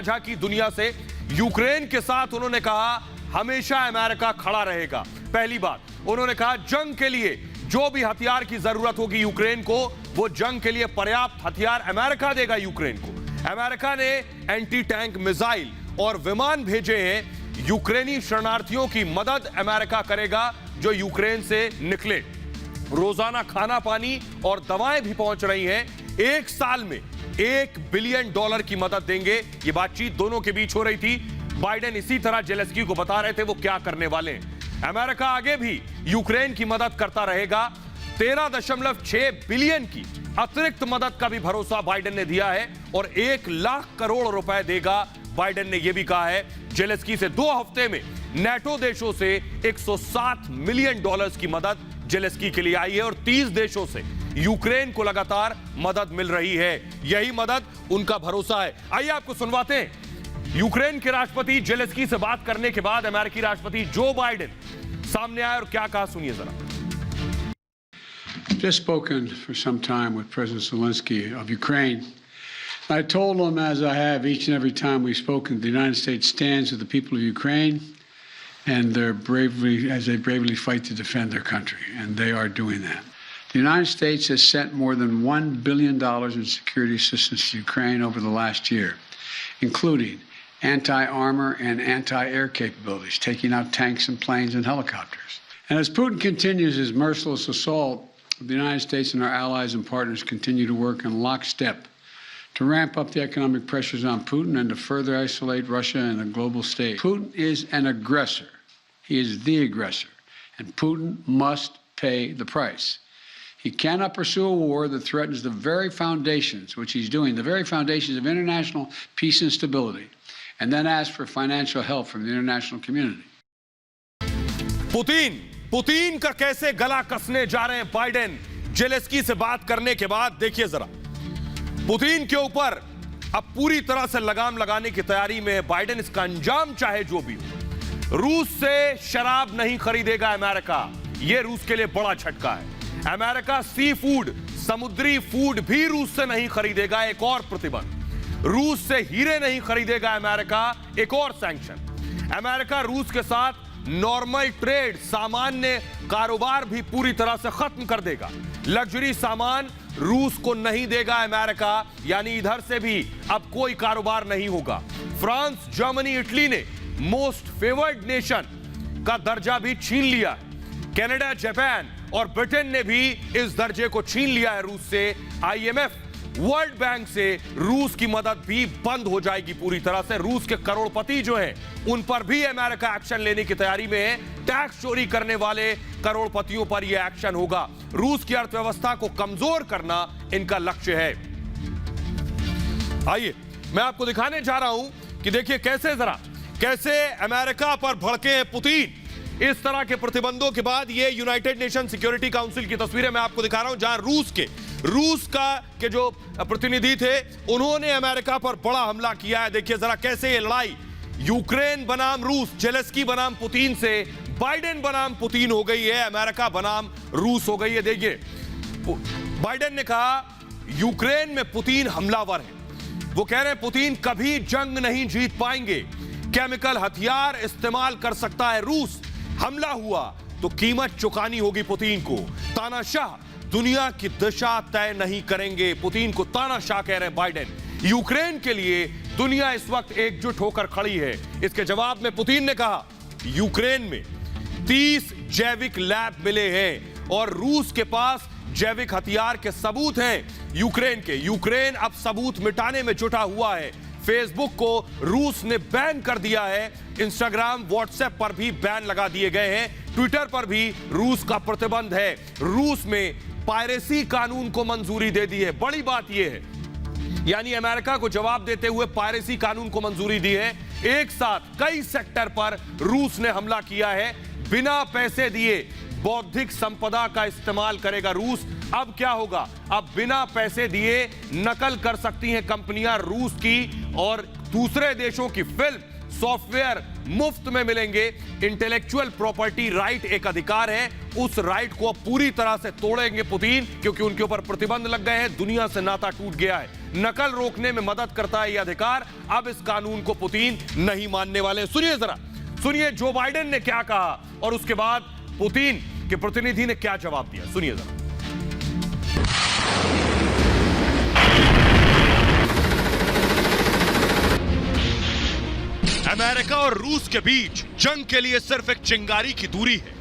साझा की दुनिया से। यूक्रेन के साथ उन्होंने कहा हमेशा अमेरिका खड़ा रहेगा। पहली बात उन्होंने कहा जंग के लिए जो भी हथियार की जरूरत होगी यूक्रेन को, वो जंग के लिए पर्याप्त हथियार अमेरिका देगा यूक्रेन को। अमेरिका ने एंटी टैंक मिसाइल और विमान भेजे हैं। यूक्रेनी शरणार्थियों की मदद अमेरिका करेगा जो यूक्रेन से निकले। रोजाना खाना पानी और दवाएं भी पहुंच रही हैं। एक साल में $1 बिलियन की मदद देंगे। ये बातचीत दोनों के बीच हो रही थी। बाइडेन इसी तरह जेलेंस्की को बता रहे थे वो क्या करने वाले हैं। अमेरिका आगे भी यूक्रेन की मदद करता रहेगा। 13.6 बिलियन की अतिरिक्त मदद का भी भरोसा बाइडेन ने दिया है और 1 लाख करोड़ रुपए देगा। बाइडेन ने यह भी कहा है जेलेंस्की से 2 हफ्ते में नेटो देशों से $107 मिलियन की मदद जेलेंस्की के लिए आई है और 30 देशों से यूक्रेन को लगातार मदद मिल रही है। यही मदद उनका भरोसा है। आइए आपको सुनवाते हैं। यूक्रेन के राष्ट्रपति जेलेंस्की से बात करने के बाद अमेरिकी राष्ट्रपति जो बाइडेन सामने आए और क्या कहा, सुनिए जरा। Just spoken for some time with President Zelensky of Ukraine. I told him, as I have each and every time we've spoken, the United States stands with the people of Ukraine and as they bravely fight to defend their country, and they are doing that. The United States has sent more than $1 billion in security assistance to Ukraine over the last year, including anti-armor and anti-air capabilities, taking out tanks and planes and helicopters. And as Putin continues his merciless assault, the United States and our allies and partners continue to work in lockstep to ramp up the economic pressures on Putin and to further isolate Russia in the global stage. Putin is an aggressor. He is the aggressor, and Putin must pay the price. He cannot pursue a war that threatens the very foundations, which he's doing, the very foundations of international peace and stability, and then ask for financial help from the international community. Putin का कैसे गला कसने जा रहे हैं Biden Zelensky से बात करने के बाद। देखिए जरा, पुतिन के ऊपर अब पूरी तरह से लगाम लगाने की तैयारी में है बाइडेन। इसका अंजाम चाहे जो भी हो। रूस से शराब नहीं खरीदेगा अमेरिका, यह रूस के लिए बड़ा झटका है। अमेरिका सी फूड, समुद्री फूड भी रूस से नहीं खरीदेगा, एक और प्रतिबंध। रूस से हीरे नहीं खरीदेगा अमेरिका, एक और सैंक्शन। अमेरिका रूस के साथ नॉर्मल ट्रेड, सामान्य कारोबार भी पूरी तरह से खत्म कर देगा। लग्जरी सामान रूस को नहीं देगा अमेरिका, यानी इधर से भी अब कोई कारोबार नहीं होगा। फ्रांस, जर्मनी, इटली ने मोस्ट फेवर्ड नेशन का दर्जा भी छीन लिया है। कनाडा, जापान और ब्रिटेन ने भी इस दर्जे को छीन लिया है रूस से। IMF, वर्ल्ड बैंक से रूस की मदद भी बंद हो जाएगी पूरी तरह से। रूस के करोड़पति जो हैं उन पर भी अमेरिका एक्शन लेने की तैयारी में है। टैक्स चोरी करने वाले करोड़पतियों पर यह एक्शन होगा। रूस की अर्थव्यवस्था को कमजोर करना इनका लक्ष्य है। आइए मैं आपको दिखाने जा रहा हूं कि देखिए कैसे अमेरिका पर भड़के हैं पुतिन। इस तरह के प्रतिबंधों के बाद ये यूनाइटेड नेशन सिक्योरिटी काउंसिल की तस्वीरें मैं आपको दिखा रहा हूं, जहां रूस के जो प्रतिनिधि थे उन्होंने अमेरिका पर बड़ा हमला किया है। देखिए जरा कैसे ये लड़ाई यूक्रेन बनाम रूस, जेलेंस्की बनाम पुतिन से बाइडेन बनाम पुतिन हो गई है, अमेरिका बनाम रूस हो गई है। देखिए बाइडेन ने कहा यूक्रेन में पुतिन हमलावर है। वो कह रहे हैं पुतिन कभी जंग नहीं जीत पाएंगे, केमिकल हथियार इस्तेमाल कर सकता है रूस। हमला हुआ तो कीमत चुकानी होगी पुतिन को। तानाशाह दुनिया की दिशा तय नहीं करेंगे, पुतिन को तानाशाह कह रहे हैं बाइडेन। यूक्रेन के लिए दुनिया इस वक्त एकजुट होकर खड़ी है। इसके जवाब में पुतिन ने कहा यूक्रेन में 30 जैविक लैब मिले हैं और रूस के पास जैविक हथियार के सबूत हैं यूक्रेन के। यूक्रेन अब सबूत मिटाने में जुटा हुआ है। फेसबुक को रूस ने बैन कर दिया है। इंस्टाग्राम, व्हाट्सएप पर भी बैन लगा दिए गए हैं। ट्विटर पर भी रूस का प्रतिबंध है। रूस में पायरेसी कानून को मंजूरी दे दी है। बड़ी बात यह है, यानी अमेरिका को जवाब देते हुए पायरेसी कानून को मंजूरी दी है। एक साथ कई सेक्टर पर रूस ने हमला किया है। बिना पैसे दिए बौद्धिक संपदा का इस्तेमाल करेगा रूस। अब क्या होगा, अब बिना पैसे दिए नकल कर सकती हैं कंपनियां रूस की और दूसरे देशों की फिल्म, सॉफ्टवेयर मुफ्त में मिलेंगे। इंटेलेक्चुअल प्रॉपर्टी राइट एक अधिकार है, उस राइट को अब पूरी तरह से तोड़ेंगे पुतिन, क्योंकि उनके ऊपर प्रतिबंध लग गए हैं, दुनिया से नाता टूट गया है। नकल रोकने में मदद करता है यह अधिकार। अब इस कानून को पुतिन नहीं मानने वाले। सुनिए जरा, सुनिए जो बाइडेन ने क्या कहा और उसके बाद पुतिन के प्रतिनिधि ने क्या जवाब दिया। सुनिए जरा। अमेरिका और रूस के बीच जंग के लिए सिर्फ एक चिंगारी की दूरी है।